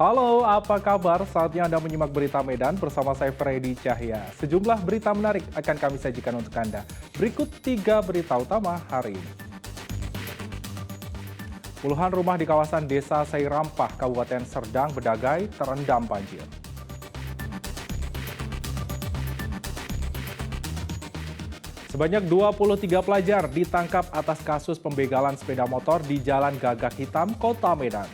Halo, apa kabar? Saatnya Anda menyimak berita Medan bersama saya Freddy Cahya. Sejumlah berita menarik akan kami sajikan untuk Anda. Berikut 3 berita utama hari ini. Puluhan rumah di kawasan Desa Seirampah, Kabupaten Serdang, Bedagai terendam banjir. Sebanyak 23 pelajar ditangkap atas kasus pembegalan sepeda motor di Jalan Gagak Hitam, Kota Medan.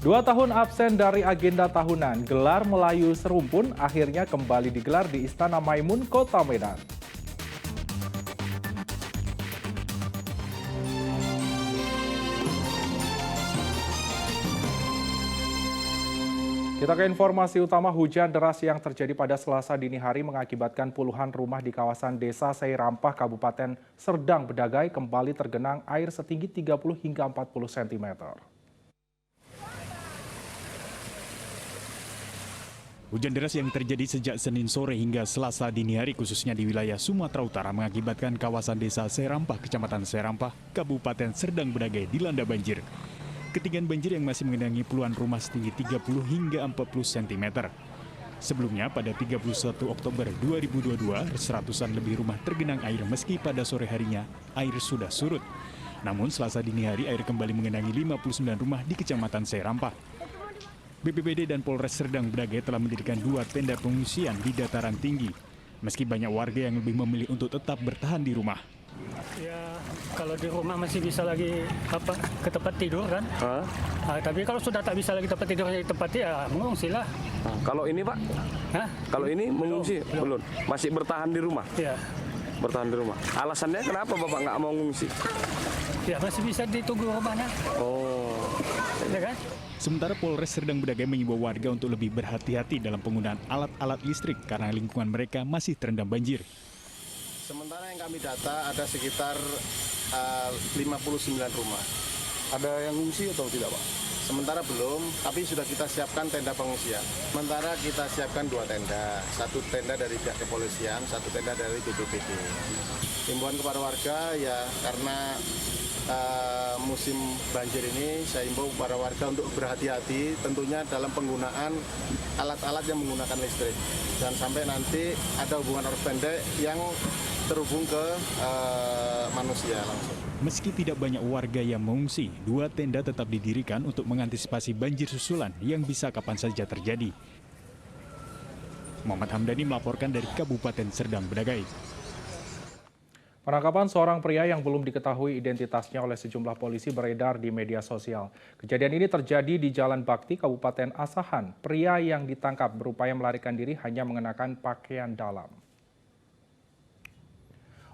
2 tahun absen dari agenda tahunan, gelar Melayu Serumpun akhirnya kembali digelar di Istana Maimun, Kota Medan. Kita ke informasi utama, hujan deras yang terjadi pada Selasa dini hari mengakibatkan puluhan rumah di kawasan Desa Seirampah, Kabupaten Serdang, Bedagai kembali tergenang air setinggi 30 hingga 40 cm. Hujan deras yang terjadi sejak Senin sore hingga Selasa dini hari khususnya di wilayah Sumatera Utara mengakibatkan kawasan Desa Seirampah, Kecamatan Seirampah, Kabupaten Serdang, Bedagai dilanda banjir. Ketinggian banjir yang masih mengenangi puluhan rumah setinggi 30 hingga 40 cm. Sebelumnya pada 31 Oktober 2022, seratusan lebih rumah tergenang air meski pada sore harinya air sudah surut. Namun Selasa dini hari air kembali mengenangi 59 rumah di Kecamatan Seirampah. BPBD dan Polres Serdang Bedagai telah mendirikan 2 tenda pengungsian di dataran tinggi. Meski banyak warga yang lebih memilih untuk tetap bertahan di rumah. Ya, kalau di rumah masih bisa lagi ke tempat tidur kan. Tapi kalau sudah tak bisa lagi tempat tidur di tempat ya mengungsi lah. Kalau ini Pak? Kalau ini mengungsi? Belum. Masih bertahan di rumah? Ya. Bertahan di rumah. Alasannya kenapa Bapak nggak mau mengungsi? Ya masih bisa ditunggu rumahnya. Oh. Ya kan? Sementara Polres Serdang Bedagai mengimbau warga untuk lebih berhati-hati dalam penggunaan alat-alat listrik karena lingkungan mereka masih terendam banjir. Sementara yang kami data ada sekitar 59 rumah. Ada yang mengungsi atau tidak Pak? Sementara belum, tapi sudah kita siapkan tenda pengungsian. Sementara kita siapkan 2 tenda, 1 tenda dari pihak kepolisian, 1 tenda dari BPBD. Himbauan kepada warga ya karena musim banjir ini saya himbau para warga untuk berhati-hati tentunya dalam penggunaan alat-alat yang menggunakan listrik. Jangan sampai nanti ada hubungan arus pendek yang terhubung ke manusia langsung. Meski tidak banyak warga yang mengungsi, 2 tenda tetap didirikan untuk mengantisipasi banjir susulan yang bisa kapan saja terjadi. Muhammad Hamdani melaporkan dari Kabupaten Serdang Bedagai. Penangkapan seorang pria yang belum diketahui identitasnya oleh sejumlah polisi beredar di media sosial. Kejadian ini terjadi di Jalan Bakti, Kabupaten Asahan. Pria yang ditangkap berupaya melarikan diri hanya mengenakan pakaian dalam.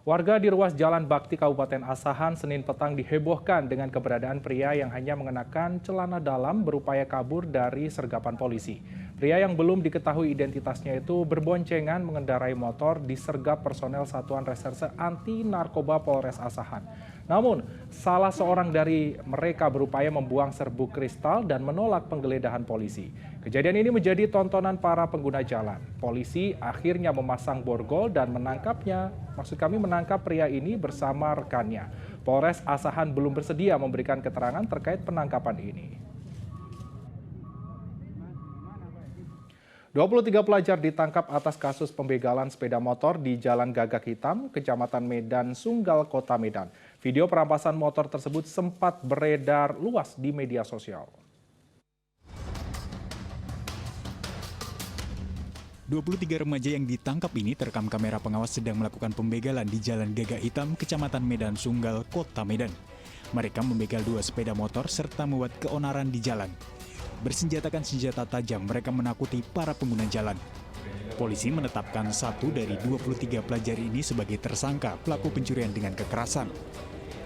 Warga di ruas Jalan Bakti, Kabupaten Asahan, Senin petang dihebohkan dengan keberadaan pria yang hanya mengenakan celana dalam berupaya kabur dari sergapan polisi. Pria yang belum diketahui identitasnya itu berboncengan mengendarai motor disergap personel Satuan Reserse Anti Narkoba Polres Asahan. Namun, salah seorang dari mereka berupaya membuang serbuk kristal dan menolak penggeledahan polisi. Kejadian ini menjadi tontonan para pengguna jalan. Polisi akhirnya memasang borgol dan menangkap pria ini bersama rekannya. Polres Asahan belum bersedia memberikan keterangan terkait penangkapan ini. 23 pelajar ditangkap atas kasus pembegalan sepeda motor di Jalan Gagak Hitam, Kecamatan Medan Sunggal, Kota Medan. Video perampasan motor tersebut sempat beredar luas di media sosial. 23 remaja yang ditangkap ini terekam kamera pengawas sedang melakukan pembegalan di Jalan Gagak Hitam, Kecamatan Medan Sunggal, Kota Medan. Mereka membegal 2 sepeda motor serta membuat keonaran di jalan. Bersenjatakan senjata tajam, mereka menakuti para pengguna jalan. Polisi menetapkan 1 dari 23 pelajar ini sebagai tersangka pelaku pencurian dengan kekerasan.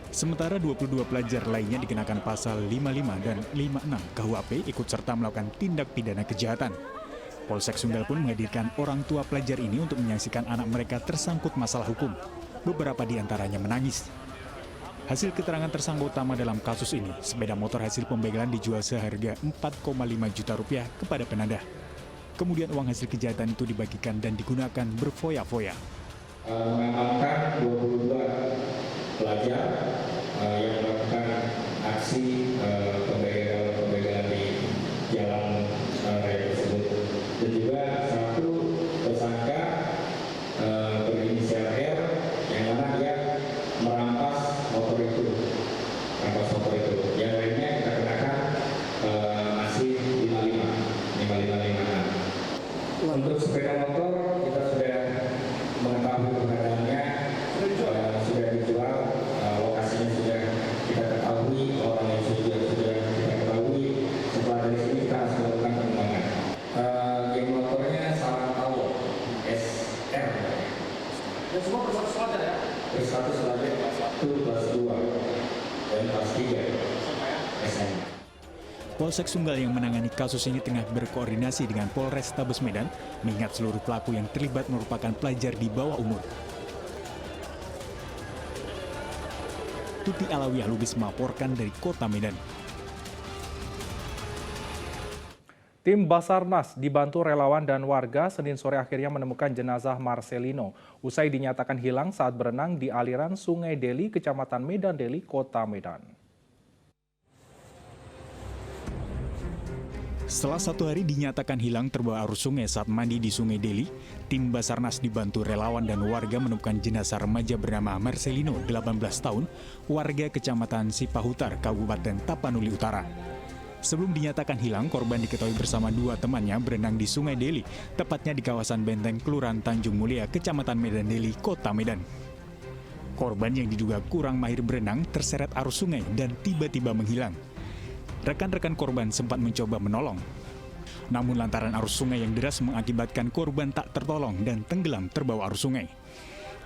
Sementara 22 pelajar lainnya dikenakan pasal 55 dan 56 KUHP ikut serta melakukan tindak pidana kejahatan. Polsek Sunggal pun menghadirkan orang tua pelajar ini untuk menyaksikan anak mereka tersangkut masalah hukum. Beberapa di antaranya menangis. Hasil keterangan tersangka utama dalam kasus ini, sepeda motor hasil pembegalan dijual seharga 4,5 juta rupiah kepada penadah. Kemudian uang hasil kejahatan itu dibagikan dan digunakan berfoya-foya. Mengamankan 22 pelajar yang melakukan aksi pembegalan di jalan raya tersebut. Dan juga satu tersangka berinisial R yang mana dia merampas motor itu. Yang lainnya kita kenakan masih 55-an. Untuk sepeda motor kita sudah mengetahui keberadaannya, sudah dijual, lokasinya sudah kita ketahui, orang yang sudah kita ketahui. Setelah dari sini kita harus melakukan pengembangan. Geng motornya Salam Tawo SR. Dan semua berstatus pelajar ya? Berstatus pelajar kelas 2 dan kelas 3 SMA. Polsek Sunggal yang menangani kasus ini tengah berkoordinasi dengan Polrestabes Medan, mengingat seluruh pelaku yang terlibat merupakan pelajar di bawah umur. Tuti Alawiyah Lubis melaporkan dari Kota Medan. Tim Basarnas dibantu relawan dan warga Senin sore akhirnya menemukan jenazah Marcelino usai dinyatakan hilang saat berenang di aliran Sungai Deli, Kecamatan Medan Deli, Kota Medan. Setelah 1 hari dinyatakan hilang terbawa arus sungai saat mandi di Sungai Deli, tim Basarnas dibantu relawan dan warga menemukan jenazah remaja bernama Marcelino, 18 tahun, warga Kecamatan Sipahutar, Kabupaten Tapanuli Utara. Sebelum dinyatakan hilang, korban diketahui bersama 2 temannya berenang di Sungai Deli, tepatnya di kawasan Benteng, Kelurahan Tanjung Mulia, Kecamatan Medan Deli, Kota Medan. Korban yang diduga kurang mahir berenang terseret arus sungai dan tiba-tiba menghilang. Rekan-rekan korban sempat mencoba menolong. Namun lantaran arus sungai yang deras mengakibatkan korban tak tertolong dan tenggelam terbawa arus sungai.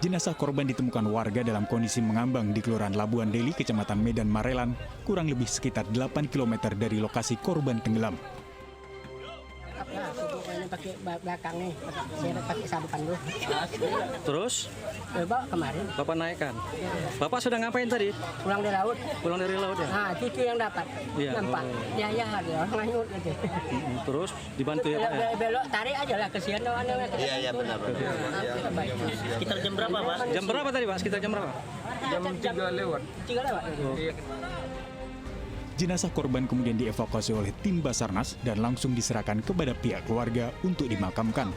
Jenazah korban ditemukan warga dalam kondisi mengambang di Kelurahan Labuan Deli, Kecamatan Medan Marelan, kurang lebih sekitar 8 km dari lokasi korban tenggelam. Pakai belakang nih, saya pakai sabukan dulu. Terus? Bawa kemarin. Bapak naikkan. Bapak sudah ngapain tadi? Pulang dari laut. Pulang dari laut ya? Nah, cucu yang dapat. Iya. Nampak. Ya, dia orang nganyut gitu. Terus dibantu ya Pak ya? Belok, tarik aja lah, kesian doang. Iya, benar. Sekitar jam berapa, Pak? Jam berapa tadi Pak? Sekitar jam berapa? Jam 3 lewat. 3 lewat. Jenazah korban kemudian dievakuasi oleh tim Basarnas dan langsung diserahkan kepada pihak keluarga untuk dimakamkan.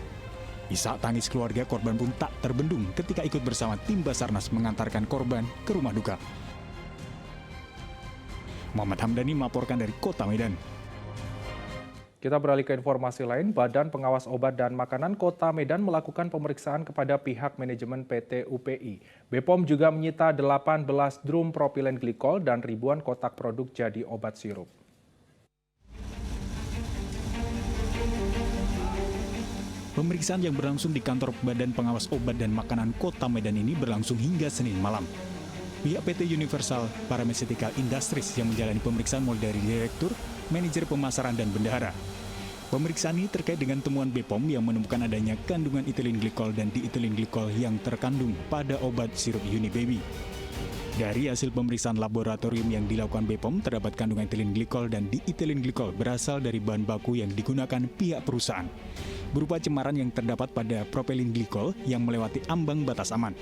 Isak tangis keluarga korban pun tak terbendung ketika ikut bersama tim Basarnas mengantarkan korban ke rumah duka. Muhammad Hamdani melaporkan dari Kota Medan. Kita beralih ke informasi lain, Badan Pengawas Obat dan Makanan Kota Medan melakukan pemeriksaan kepada pihak manajemen PT UPI. BPOM juga menyita 18 drum propilen glikol dan ribuan kotak produk jadi obat sirup. Pemeriksaan yang berlangsung di kantor Badan Pengawas Obat dan Makanan Kota Medan ini berlangsung hingga Senin malam. Pihak PT Universal Pharmaceutical Industries yang menjalani pemeriksaan mulai dari direktur, manajer pemasaran, dan bendahara. Pemeriksaan ini terkait dengan temuan BPOM yang menemukan adanya kandungan ethylene glikol dan diethylene glikol yang terkandung pada obat sirup Unibaby. Dari hasil pemeriksaan laboratorium yang dilakukan BPOM, terdapat kandungan ethylene glikol dan diethylene glikol berasal dari bahan baku yang digunakan pihak perusahaan, berupa cemaran yang terdapat pada propylene glikol yang melewati ambang batas aman.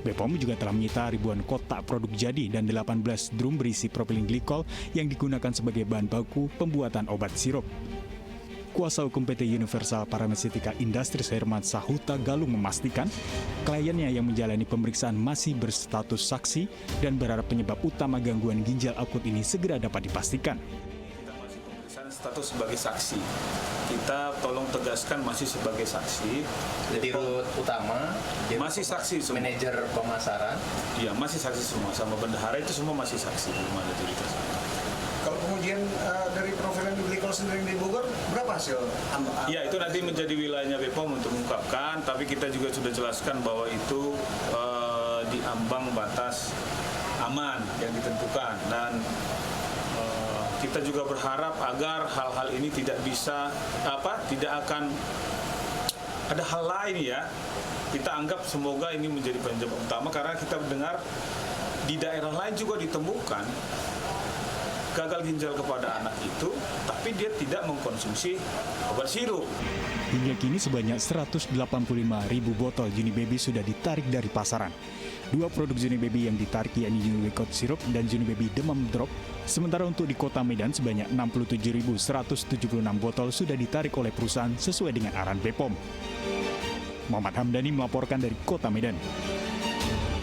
BPOM juga telah menyita ribuan kotak produk jadi dan 18 drum berisi propylene glikol yang digunakan sebagai bahan baku pembuatan obat sirup. Kuasa hukum PT Universal Pharmaceutical Industries Herman Sahuta Galung memastikan kliennya yang menjalani pemeriksaan masih berstatus saksi dan berharap penyebab utama gangguan ginjal akut ini segera dapat dipastikan. Status sebagai saksi, kita tolong tegaskan masih sebagai saksi. Dirut utama, masih saksi semua. Manajer pemasaran, iya masih saksi semua, sama bendahara itu semua masih saksi, belum ada jadi tersangka. Kalau pengujian dari profilen glikol sendiri di Bogor, berapa hasil? Ya itu nanti menjadi wilayahnya BPOM untuk mengungkapkan, tapi kita juga sudah jelaskan bahwa itu di ambang batas aman yang ditentukan dan kita juga berharap agar hal-hal ini tidak akan ada hal lain ya. Kita anggap semoga ini menjadi penyebab utama karena kita mendengar di daerah lain juga ditemukan gagal ginjal kepada anak itu, tapi dia tidak mengkonsumsi obat sirup. Hingga kini sebanyak 185.000 botol Junibaby sudah ditarik dari pasaran. 2 produk Junibaby yang ditarik yakni Junibaby Cold Syrup dan Junibaby Demam Drop. Sementara untuk di Kota Medan sebanyak 67.176 botol sudah ditarik oleh perusahaan sesuai dengan arahan BPOM. Muhammad Hamdani melaporkan dari Kota Medan.